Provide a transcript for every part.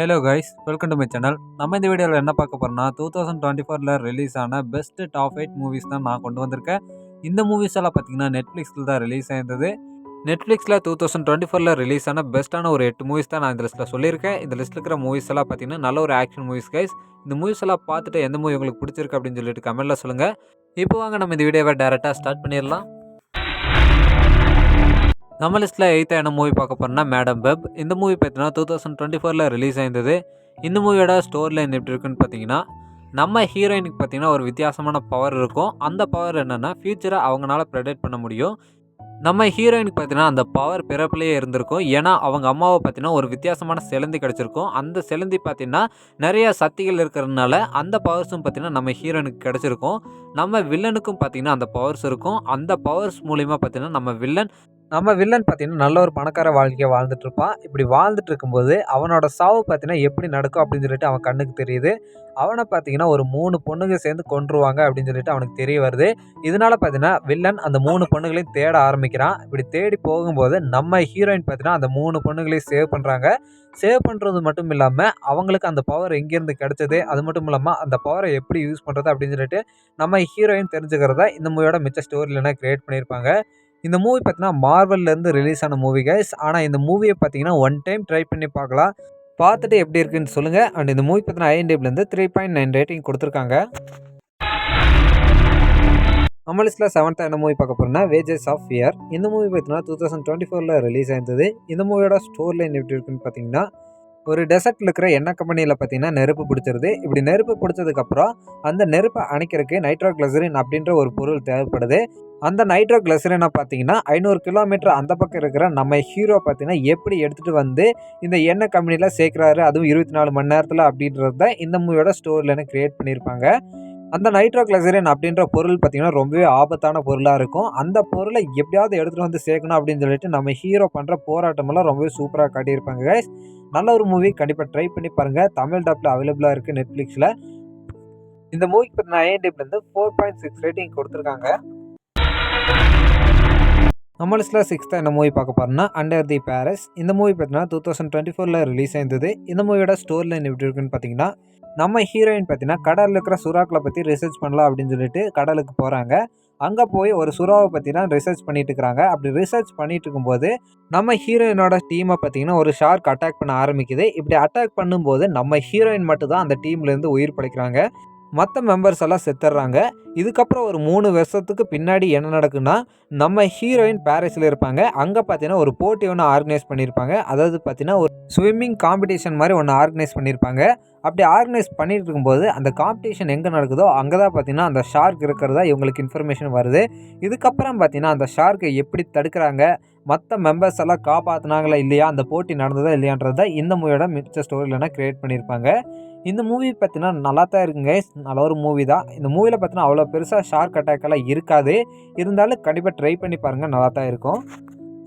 Hello guys, welcome to my channel. நம்ம இந்த வீடியோவில் என்ன பார்க்க போறோம்னா 2024ல் ரிலீஸ் ஆன பெஸ்ட் டாப் 8 மூவிஸ் தான் நான் கொண்டு வந்திருக்கேன். இந்த மூவிஸ் எல்லாம் பார்த்தீங்கன்னா நெட்ஃப்ளிக்ஸில் தான் ரிலீஸ் ஆயிருந்தது. நெட்ஃப்ளிக்ஸில் 2024ல் ரிலீஸ் ஆன பெஸ்ட்டான ஒரு 8 மூவிஸ் தான் நான் இந்த லிஸ்ட்டில் சொல்லியிருக்கேன். இந்த லிஸ்ட்டில் இருக்கிற மூவிஸ் எல்லாம் பார்த்தீங்கன்னா நல்ல ஒரு ஆக்ஷன் மூவிஸ் கைஸ். இந்த மூவிஸ் எல்லாம் பார்த்துட்டு எந்த மூவி உங்களுக்கு பிடிச்சிருக்கு அப்படின்னு சொல்லிட்டு கமெண்ட்டில் சொல்லுங்கள். இப்போ வாங்க நம்ம இந்த வீடியோவை டேரெக்டாக ஸ்டார்ட் பண்ணிடலாம். நம்ம லிஸ்ட்டில் 8th என்ன மூவி பார்க்க போகிறோம்னா மேடம் வெப். இந்த மூவி பார்த்தீங்கன்னா 2024ல் ரிலீஸ் ஆயிருந்தது. இந்த மூவியோட ஸ்டோரி லைன் எப்படி இருக்குன்னு பார்த்தீங்கன்னா, நம்ம ஹீரோயினுக்கு பார்த்தீங்கன்னா ஒரு வித்தியாசமான பவர் இருக்கும். அந்த பவர் என்னென்னா ஃப்யூச்சரை அவங்களால ப்ரெடிக்ட் பண்ண முடியும். நம்ம ஹீரோயினுக்கு பார்த்தீங்கன்னா அந்த பவர் பிறப்பிலேயே இருந்திருக்கும். ஏன்னா அவங்க அம்மாவை பார்த்தீங்கன்னா ஒரு வித்தியாசமான சிலந்தி கிடச்சிருக்கும். அந்த சிலந்தி பார்த்தீங்கன்னா நிறைய சக்திகள் இருக்கிறதுனால அந்த பவர்ஸும் பார்த்தீங்கன்னா நம்ம ஹீரோயினுக்கு கிடச்சிருக்கும். நம்ம வில்லனுக்கும் பார்த்தீங்கன்னா அந்த பவர்ஸ் இருக்கும். அந்த பவர்ஸ் மூலிமா பார்த்தீங்கன்னா நம்ம வில்லன் பார்த்தீங்கன்னா நல்ல ஒரு பணக்கார வாழ்க்கையை வாழ்ந்துட்டு இருப்பான். இப்படி வாழ்ந்துட்டு இருக்கும்போது அவனோட சாவு பார்த்தீங்கன்னா எப்படி நடக்கும் அப்படின்னு சொல்லிட்டு அவன் கண்ணுக்கு தெரியுது. அவனை பார்த்தீங்கன்னா ஒரு 3 பொண்ணுங்க சேர்ந்து கொன்றுவாங்க அப்படின்னு சொல்லிட்டு அவனுக்கு தெரிய வருது. இதனால பார்த்தீங்கன்னா வில்லன் அந்த 3 பொண்ணுகளையும் தேட ஆரம்பிக்கிறான். இப்படி தேடி போகும்போது நம்ம ஹீரோயின் பார்த்தீங்கன்னா அந்த 3 பொண்ணுகளையும் சேவ் பண்ணுறாங்க. சேவ் பண்ணுறது மட்டும் இல்லாமல் அவங்களுக்கு அந்த பவர் எங்கேருந்து கிடைச்சது, அது மட்டும் இல்லாமல் அந்த பவரை எப்படி யூஸ் பண்ணுறது அப்படின்னு சொல்லிட்டு நம்ம ஹீரோயின் தெரிஞ்சுக்கிறத இந்த மூவியோட மிச்ச ஸ்டோரியிலனா கிரியேட் பண்ணியிருப்பாங்க. இந்த மூவி பார்த்தீங்கன்னா மார்வல்லேருந்து ரிலீஸ் ஆன மூவி கைஸ். ஆனால் இந்த மூவியை பார்த்தீங்கன்னா ஒன் டைம் ட்ரை பண்ணி பார்க்கலாம். பார்த்துட்டு எப்படி இருக்குன்னு சொல்லுங்கள். அண்ட் இந்த மூவி பார்த்தீங்கன்னா IMDbலேருந்து 3.9 ரேட்டிங் கொடுத்துருக்காங்க. நம்ம லிஸ்ட்டில் 7th என்ன மூவி பார்க்க போகிறோம்னா வேஜஸ் ஆஃப் ஃபியர். இந்த மூவி பார்த்தீங்கன்னா 2024ல் ரிலீஸ் ஆயிருந்தது. இந்த மூவியோட ஸ்டோரி லைன் எப்படி இருக்குன்னு பார்த்தீங்கன்னா, ஒரு டெசர்ட்டில் இருக்கிற எண்ணெய் கம்பெனியில் பார்த்தீங்கன்னா நெருப்பு பிடிச்சிருது. இப்படி நெருப்பு பிடிச்சதுக்கப்புறம் அந்த நெருப்பை அணைக்கிறதுக்கு நைட்ரோகிளிசரின் அப்படின்ற ஒரு பொருள் தேவைப்படுது. அந்த நைட்ரோகிளிசரினை பார்த்தீங்கன்னா 500 கிலோமீட்டர் அந்த பக்கம் இருக்கிற நம்ம ஹீரோ பார்த்தீங்கன்னா எப்படி எடுத்துகிட்டு வந்து இந்த எண்ணெய் கம்பெனியில் சேர்க்குறாரு, அதுவும் 24 மணி நேரத்தில் அப்படின்றது தான் இந்த மூவியோட ஸ்டோரியில் கிரியேட் பண்ணியிருப்பாங்க. அந்த நைட்ரோகிளிசரின் அப்படின்ற பொருள் பார்த்தீங்கன்னா ரொம்பவே ஆபத்தான பொருளாக இருக்கும். அந்த பொருளை எப்படியாவது எடுத்துகிட்டு வந்து சேர்க்கணும் அப்படின்னு சொல்லிட்டு நம்ம ஹீரோ பண்ணுற போராட்டமெல்லாம் ரொம்பவே சூப்பராக காட்டியிருப்பாங்க கைஸ். நல்ல ஒரு மூவி, கண்டிப்பாக ட்ரை பண்ணி பாருங்கள். தமிழ் டப்பில் அவைலபிளாக இருக்குது நெட்ஃப்ளிக்ஸில். இந்த மூவிக்கு பார்த்தீங்கன்னா IMDbலேருந்து 4.6 ரேட்டிங் கொடுத்துருக்காங்க. நம்ம லிஸ்ட்டில் 6th என்ன மூவி பார்க்க போகிறோம்னா அண்டர் தி பாரிஸ். இந்த மூவி பார்த்தீங்கன்னா 2024ல் ரிலீஸ் ஆயிருந்தது. இந்த மூவியோட ஸ்டோரி லைன் எப்படி இருக்குன்னு பார்த்தீங்கன்னா, நம்ம ஹீரோயின் பார்த்தீங்கன்னா கடலில் இருக்கிற சுறாக்களை பற்றி ரிசர்ச் பண்ணலாம் அப்படின்னு சொல்லிட்டு கடலுக்கு போகிறாங்க. அங்கே போய் ஒரு சுறாவை பற்றி தான் ரிசர்ச் பண்ணிட்டு இருக்கிறாங்க. அப்படி ரிசர்ச் பண்ணிட்டு இருக்கும்போது நம்ம ஹீரோயினோட டீமை பார்த்தீங்கன்னா ஒரு ஷார்க் அட்டாக் பண்ண ஆரம்பிக்குது. இப்படி அட்டாக் பண்ணும்போது நம்ம ஹீரோயின் மட்டும் தான் அந்த டீம்லேருந்து உயிர் பிழைக்கிறாங்க. மற்ற மெம்பர்ஸ் எல்லாம் செத்துடுறாங்க. இதுக்கப்புறம் ஒரு 3 வருஷத்துக்கு பின்னாடி என்ன நடக்குன்னா, நம்ம ஹீரோயின் பாரிஸில் இருப்பாங்க. அங்கே பார்த்தீங்கன்னா ஒரு போட்டி ஒன்று ஆர்கனைஸ் பண்ணியிருப்பாங்க. அதாவது பார்த்தீங்கன்னா ஒரு ஸ்விம்மிங் காம்படிஷன் மாதிரி ஒன்று ஆர்கனைஸ் பண்ணியிருப்பாங்க. அப்படி ஆர்கனைஸ் பண்ணிட்டு இருக்கும்போது அந்த காம்படிஷன் எங்கே நடக்குதோ அங்கே தான் பார்த்தீங்கன்னா அந்த ஷார்க் இருக்கிறதா இவங்களுக்கு இன்ஃபர்மேஷன் வருது. இதுக்கப்புறம் பார்த்தீங்கன்னா அந்த ஷார்க்கை எப்படி தடுக்கிறாங்க, மற்ற மெம்பர்ஸ் எல்லாம் காப்பாற்றினாங்களா இல்லையா, அந்த போட்டி நடந்ததா இல்லையான்றதை இந்த மூவியோட மிச்ச ஸ்டோரியிலனா கிரியேட் பண்ணியிருப்பாங்க. இந்த மூவி பார்த்தீங்கன்னா நல்லா தான் இருக்குங்க. நல்ல ஒரு மூவி தான். இந்த மூவியில் பார்த்தீங்கன்னா அவ்வளோ பெருசாக ஷார்க் அட்டாக்கெல்லாம் இருக்காது. இருந்தாலும் கண்டிப்பாக ட்ரை பண்ணி பாருங்கள், நல்லா தான் இருக்கும்.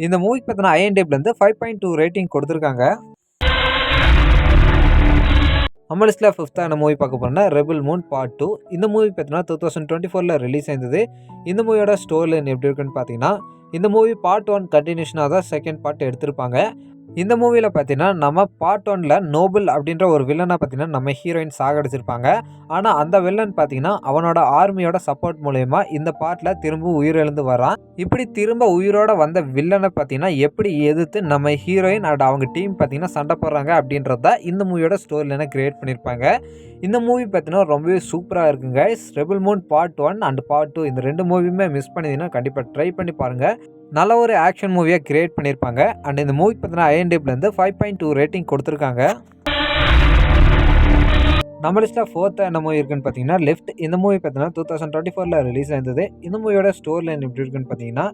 இந்த மூவிக்கு பார்த்தீங்கன்னா IMDbலேருந்து 5.2 ரேட்டிங் கொடுத்துருக்காங்க. நம்ம லிஸ்ட்டில் 5th என்ன மூவி பார்க்க போகிறோம்னா ரெபல் மூன் பார்ட் 2. இந்த மூவி பார்த்தீங்கன்னா 2024ல் ரிலீஸ் ஆயிருந்தது. இந்த மூவியோட ஸ்டோரி லைன் எப்படி இருக்குன்னு பார்த்தீங்கன்னா, இந்த மூவி பார்ட் 1 கண்டினியூஷனாக தான் செகண்ட் பார்ட் எடுத்திருப்பாங்க. இந்த மூவியில் பார்த்தீங்கன்னா நம்ம பார்ட் 1ல் நோபல் அப்படின்ற ஒரு வில்லனை பார்த்தீங்கன்னா நம்ம ஹீரோயின் சாகடிச்சிருப்பாங்க. ஆனால் அந்த வில்லன் பார்த்தீங்கன்னா அவனோட ஆர்மியோட சப்போர்ட் மூலயமா இந்த பார்ட்டில் திரும்ப உயிரிழந்து வரான். இப்படி திரும்ப உயிரோட வந்த வில்லனை பார்த்தீங்கன்னா எப்படி எதிர்த்து நம்ம ஹீரோயின் அண்ட் அவங்க டீம் பார்த்தீங்கன்னா சண்டை போடுறாங்க அப்படின்றத இந்த மூவியோட ஸ்டோரியில கிரியேட் பண்ணியிருப்பாங்க. இந்த மூவி பார்த்தீங்கன்னா ரொம்பவே சூப்பராக இருக்குங்க. Rebel Moon part 1 and part 2 இந்த 2 மூவியுமே மிஸ் பண்ணிங்கன்னா கண்டிப்பாக ட்ரை பண்ணி பாருங்கள். நல்ல ஒரு ஆக்ஷன் மூவியாக கிரியேட் பண்ணியிருப்பாங்க. அண்ட் இந்த மூவிக்கு பார்த்தீங்கன்னா IMDbலேருந்து 5.2 ரேட்டிங் கொடுத்துருக்காங்க. நம்ம லிஸ்ட்டில் 4th என்ன மூவி இருக்குன்னு பார்த்தீங்கன்னா லிஃப்ட். இந்த மூவி பார்த்தீங்கன்னா 2024ல் ரிலீஸ் ஆயிருந்தது. இந்த மூவியோட ஸ்டோரி லைன் எப்படி இருக்குன்னு பார்த்தீங்கன்னா,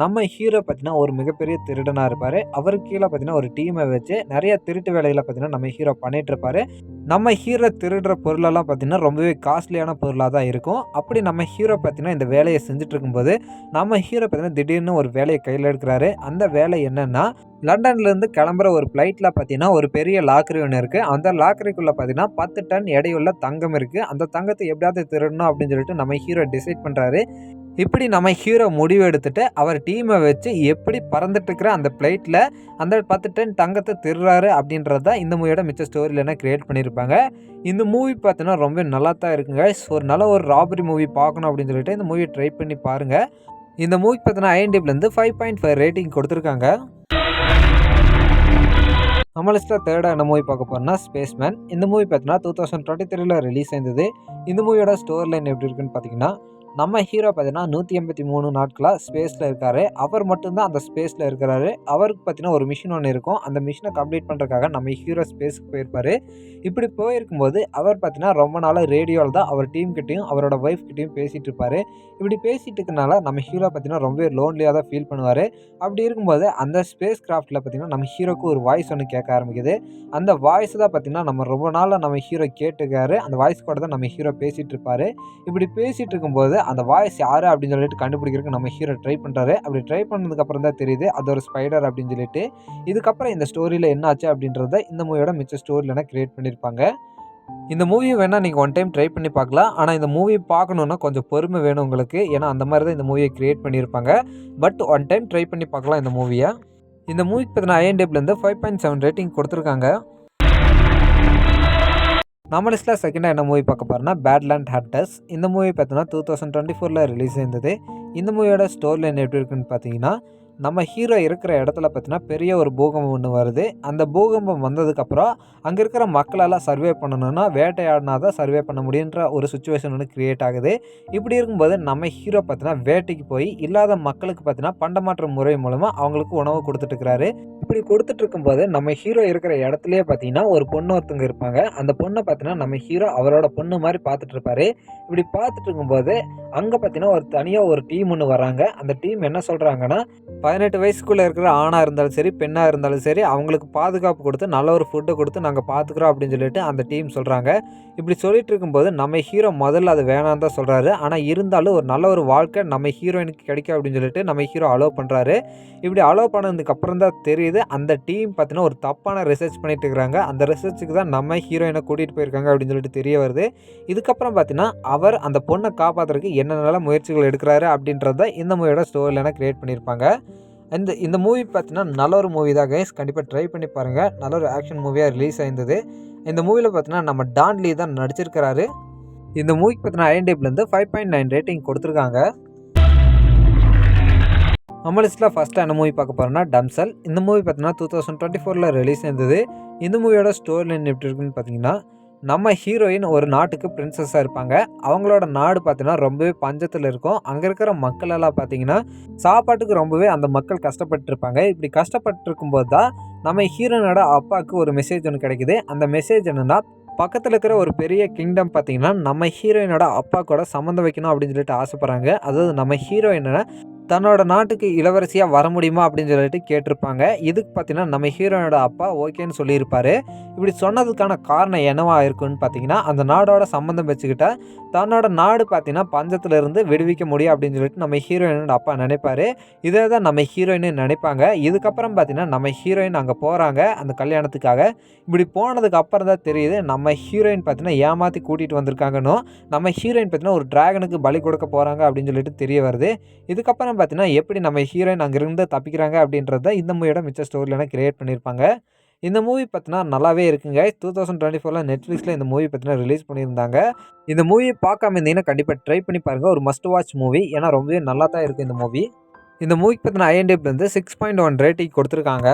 நம்ம ஹீரோ பார்த்தீங்கன்னா ஒரு மிகப்பெரிய திருடனாக இருப்பார். அவருக்கு கீழே பார்த்தீங்கன்னா ஒரு டீமை வச்சு நிறைய திருட்டு வேலைகளை பார்த்தீங்கன்னா நம்ம ஹீரோ பண்ணிட்டு இருப்பார். நம்ம ஹீரோ திருடுற பொருளெல்லாம் பார்த்தீங்கன்னா ரொம்பவே காஸ்ட்லியான பொருளாக தான் இருக்கும். அப்படி நம்ம ஹீரோ பார்த்தீங்கன்னா இந்த வேலையை செஞ்சுட்டு இருக்கும்போது நம்ம ஹீரோ பார்த்தீங்கன்னா திடீர்னு ஒரு வேலையை கையில் எடுக்கிறாரு. அந்த வேலை என்னென்னா, லண்டன்லேருந்து கிளம்புற ஒரு ஃப்ளைட்டில் பார்த்தீங்கன்னா ஒரு பெரிய லாக்கரி ஒன்று இருக்குது. அந்த லாக்கரிக்குள்ளே பார்த்தீங்கன்னா 10 டன் எடையுள்ள தங்கம் இருக்குது. அந்த தங்கத்தை எப்படியாவது திருடணும் அப்படின்னு சொல்லிட்டு நம்ம ஹீரோ டிசைட் பண்ணுறாரு. இப்படி நம்ம ஹீரோ முடிவு எடுத்துட்டு அவர் டீமை வச்சு எப்படி பறந்துட்டு இருக்கிற அந்த ஃப்ளைட்டில் அந்த 10 டன் தங்கத்தை திருறாரு அப்படின்றது தான் இந்த மூவியோட மிச்ச ஸ்டோரியில் என்ன கிரியேட் பண்ணியிருப்பாங்க. இந்த மூவி பார்த்தீங்கன்னா ரொம்ப நல்லா தான் இருக்குங்க. ஒரு நல்ல ஒரு ராபரி மூவி பார்க்கணும் அப்படின்னு சொல்லிட்டு இந்த மூவியை ட்ரை பண்ணி பாருங்கள். இந்த மூவி பார்த்தீங்கன்னா IMDbலேருந்து 5.5 ரேட்டிங் கொடுத்துருக்காங்க. நம்ம லிஸ்ட்டில் தேர்டாக என்ன மூவி பார்க்க போகிறோம்னா ஸ்பேஸ்மேன். இந்த மூவி பார்த்தீங்கன்னா 2023 ரிலீஸ் ஆயிருந்தது. இந்த மூவியோட ஸ்டோரி லைன் எப்படி இருக்குன்னு பார்த்தீங்கன்னா, நம்ம ஹீரோ பார்த்தீங்கன்னா 183 நாட்களாக ஸ்பேஸில் இருக்கார். அவர் மட்டும்தான் அந்த ஸ்பேஸில் இருக்கிறாரு. அவருக்கு பார்த்தீங்கன்னா ஒரு மிஷின் ஒன்று இருக்கும். அந்த மிஷினை கம்ப்ளீட் பண்ணுறதுக்காக நம்ம ஹீரோ ஸ்பேஸுக்கு போயிருப்பார். இப்படி போயிருக்கும்போது அவர் பார்த்தீங்கன்னா ரொம்ப நாளாக ரேடியோவில் தான் அவர் டீம்கிட்டையும் அவரோட ஒய்ஃப்கிட்டையும் பேசிகிட்டு இருப்பார். இப்படி பேசிகிட்டு இருக்கனால நம்ம ஹீரோ பார்த்தீங்கன்னா ரொம்ப லோன்லியாக தான் ஃபீல் பண்ணுவார். அப்படி இருக்கும்போது அந்த ஸ்பேஸ் கிராஃப்ட்டில் பார்த்தீங்கன்னா நம்ம ஹீரோக்கு ஒரு வாய்ஸ் ஒன்று கேட்க ஆரம்பிக்குது. அந்த வாய்ஸ் தான் பார்த்தீங்கன்னா நம்ம ரொம்ப நாளாக நம்ம ஹீரோ கேட்டுக்காரு. அந்த வாய்ஸ் கூட தான் நம்ம ஹீரோ பேசிகிட்டு இருப்பார். இப்படி பேசிகிட்டு இருக்கும்போது அந்த வாய்ஸ் யார் அப்படின்னு சொல்லிட்டு கண்டுபிடிக்கிறதுக்கு நம்ம ஹீரோ ட்ரை பண்ணுறாரு. அப்படி ட்ரை பண்ணதுக்கப்புறம் தான் தெரியுது அது ஒரு ஸ்பைடர் அப்படின்னு சொல்லிட்டு. இதுக்கப்புறம் இந்த ஸ்டோரியில் என்ன ஆச்சு அப்படின்றத இந்த மூவியோட மிச்ச ஸ்டோரியில் கிரியேட் பண்ணியிருப்பாங்க. இந்த மூவி வேணால் நீங்கள் ஒன் டைம் ட்ரை பண்ணி பார்க்கலாம். ஆனால் இந்த மூவி பார்க்கணுன்னா கொஞ்சம் பொறுமை வேணும் உங்களுக்கு. ஏன்னா அந்த மாதிரி தான் இந்த மூவியை கிரியேட் பண்ணியிருப்பாங்க. பட் ஒன் டைம் ட்ரை பண்ணி பார்க்கலாம் இந்த மூவியை. இந்த மூவிக்கு பார்த்தீங்கன்னா IMDbலேருந்து 5.7 ரேட்டிங் கொடுத்துருக்காங்க. நம்ம லிஸ்ட்டில் செகண்டாக என்ன மூவி பார்க்க போகிறோம்னா பேட்லேண்ட் ஹண்டர்ஸ். இந்த மூவி பார்த்தீங்கன்னா 2024 ரிலீஸ் ஆயிருந்தது. இந்த மூவியோட ஸ்டோரி லைன் எப்படி இருக்குன்னு பார்த்தீங்கன்னா, நம்ம ஹீரோ இருக்கிற இடத்துல பார்த்தீங்கன்னா பெரிய ஒரு பூகம்பம் ஒன்று வருது. அந்த பூகம்பம் வந்ததுக்கப்புறம் அங்கே இருக்கிற மக்களெல்லாம் சர்வே பண்ணணும்னா வேட்டையாடினா தான் சர்வே பண்ண முடியுன்ற ஒரு சுச்சுவேஷன் ஒன்று க்ரியேட் ஆகுது. இப்படி இருக்கும்போது நம்ம ஹீரோ பார்த்தீங்கன்னா வேட்டைக்கு போய் இல்லாத மக்களுக்கு பார்த்தீங்கன்னா பண்டமாற்று முறை மூலமாக அவங்களுக்கு உணவு கொடுத்துட்ருக்கிறாரு. இப்படி கொடுத்துட்டு இருக்கும்போது நம்ம ஹீரோ இருக்கிற இடத்துலையே பார்த்தீங்கன்னா ஒரு பொண்ணு ஒருத்தவங்க இருப்பாங்க. அந்த பொண்ணை பார்த்தீங்கன்னா நம்ம ஹீரோ அவரோட பொண்ணு மாதிரி பார்த்துட்டு இருப்பாரு. இப்படி பார்த்துட்டு இருக்கும்போது அங்கே பார்த்தீங்கன்னா ஒரு தனியாக ஒரு டீம் ஒன்று வராங்க. அந்த டீம் என்ன சொல்கிறாங்கன்னா, 18 வயசுக்குள்ளே இருக்கிற ஆணாக இருந்தாலும் சரி பெண்ணாக இருந்தாலும் சரி அவங்களுக்கு பாதுகாப்பு கொடுத்து நல்ல ஒரு ஃபுட்டை கொடுத்து நாங்கள் பார்த்துக்குறோம் அப்படின்னு சொல்லிட்டு அந்த டீம் சொல்கிறாங்க. இப்படி சொல்லிட்டு இருக்கும்போது நம்ம ஹீரோ முதல்ல அது வேணான்னு தான் சொல்கிறாரு. ஆனால் இருந்தாலும் ஒரு நல்ல ஒரு வாழ்க்கை நம்ம ஹீரோயினுக்கு கிடைக்கும் அப்படின்னு சொல்லிட்டு நம்ம ஹீரோ அலோவ் பண்ணுறாரு. இப்படி அலோவ் பண்ணதுக்கு அப்புறம் தான் தெரியுது அந்த டீம் பார்த்தீங்கன்னா ஒரு தப்பான ரிசர்ச் பண்ணிட்டு இருக்கிறாங்க. அந்த ரிசர்ச்சுக்கு தான் நம்ம ஹீரோயினை கூட்டிகிட்டு போயிருக்காங்க அப்படின்னு சொல்லிட்டு தெரிய வருது. இதுக்கப்புறம் பார்த்தீங்கன்னா அவர் அந்த பொண்ணை காப்பாற்றுறதுக்கு என்னென்ன முயற்சிகள் எடுக்கிறாரு அப்படின்றத இந்த மூவியோட ஸ்டோரியில கிரியேட் பண்ணியிருப்பாங்க. இந்த மூவி பார்த்தீங்கன்னா நல்ல ஒரு மூவி தான் கைஸ். கண்டிப்பாக ட்ரை பண்ணி பாருங்கள். நல்ல ஒரு ஆக்ஷன் மூவியாக ரிலீஸ் ஆயிருந்தது. இந்த மூவியில் பார்த்தீங்கன்னா நம்ம டான் லீ தான் நடிச்சிருக்கிறாரு. இந்த மூவிக்கு பார்த்தீங்கன்னா IMDbலேருந்து 5.9 ரேட்டிங் கொடுத்துருக்காங்க. நம்ம லிஸ்ட்டில் ஃபஸ்ட்டு என்ன மூவி பார்க்க போகிறோம்னா டம்சல். இந்த மூவி பார்த்தீங்கன்னா 2024 ரிலீஸ் ஆயிருந்தது. இந்த மூவியோட ஸ்டோரி லைன் எப்படி இருக்குன்னு பார்த்தீங்கன்னா, நம்ம ஹீரோயின் ஒரு நாட்டுக்கு பிரின்சஸாக இருப்பாங்க. அவங்களோட நாடு பார்த்தீங்கன்னா ரொம்பவே பஞ்சத்தில் இருக்கும். அங்கே இருக்கிற மக்கள் எல்லாம் பார்த்தீங்கன்னா சாப்பாட்டுக்கு ரொம்பவே அந்த மக்கள் கஷ்டப்பட்டுருப்பாங்க. இப்படி கஷ்டப்பட்டுருக்கும்போது தான் நம்ம ஹீரோயினோட அப்பாவுக்கு ஒரு மெசேஜ் ஒன்று கிடைக்குது. அந்த மெசேஜ் என்னென்னா, பக்கத்தில் இருக்கிற ஒரு பெரிய கிங்டம் பார்த்தீங்கன்னா நம்ம ஹீரோயினோட அப்பா கூட சம்மந்தம் வைக்கணும் அப்படின்னு சொல்லிட்டு ஆசைப்பட்றாங்க. அதாவது நம்ம ஹீரோயினை தன்னோட நாட்டுக்கு இளவரசியாக வர முடியுமா அப்படின்னு சொல்லிட்டு கேட்டிருப்பாங்க. இதுக்கு பார்த்தீங்கன்னா நம்ம ஹீரோயினோட அப்பா ஓகேன்னு சொல்லியிருப்பார். இப்படி சொன்னதுக்கான காரணம் என்னவா இருக்குன்னு பார்த்தீங்கன்னா, அந்த நாடோட சம்மந்தம் வச்சுக்கிட்ட தன்னோட நாடு பார்த்தீங்கன்னா பஞ்சத்திலிருந்து விடுவிக்க முடியும் அப்படின்னு சொல்லிட்டு நம்ம ஹீரோயினோட அப்பா நினைப்பார். இதே தான் நம்ம ஹீரோயின்னு நினைப்பாங்க. இதுக்கப்புறம் பார்த்தீங்கன்னா நம்ம ஹீரோயின் அங்கே போகிறாங்க அந்த கல்யாணத்துக்காக. இப்படி போனதுக்கு அப்புறம் தான் தெரியுது நம்ம ஹீரோயின் பார்த்தீங்கன்னா ஏமாற்றி கூட்டிகிட்டு வந்திருக்காங்கன்னு. நம்ம ஹீரோயின் பார்த்தீங்கன்னா ஒரு டிராகனுக்கு பலி கொடுக்க போகிறாங்க அப்படின்னு சொல்லிட்டு தெரிய வருது. இதுக்கப்புறம் பார்த்தீங்கன்னா எப்படி நம்ம ஹீரோயின் அங்கிருந்து தப்பிக்கிறாங்க அப்படின்றத இந்த மூவியோட மிச்ச ஸ்டோரியில் கிரியேட் பண்ணியிருப்பாங்க. இந்த மூவி பார்த்தீங்கன்னா நல்லாவே இருக்குங்க. 2024 நெட்ஃப்ளிக்ஸில் இந்த மூவி பார்த்தீங்கன்னா ரிலீஸ் பண்ணியிருந்தாங்க. இந்த மூவியை பார்க்காம இருந்தீங்கன்னா கண்டிப்பாக ட்ரை பண்ணி பாருங்கள். ஒரு மஸ்ட் வாட்ச் மூவி. ஏன்னா ரொம்பவே நல்லா தான் இருக்குது இந்த மூவி. இந்த மூவிக்கு பார்த்தீங்கன்னா IMDbலேருந்து 6.1 ரேட்டிங் கொடுத்துருக்காங்க.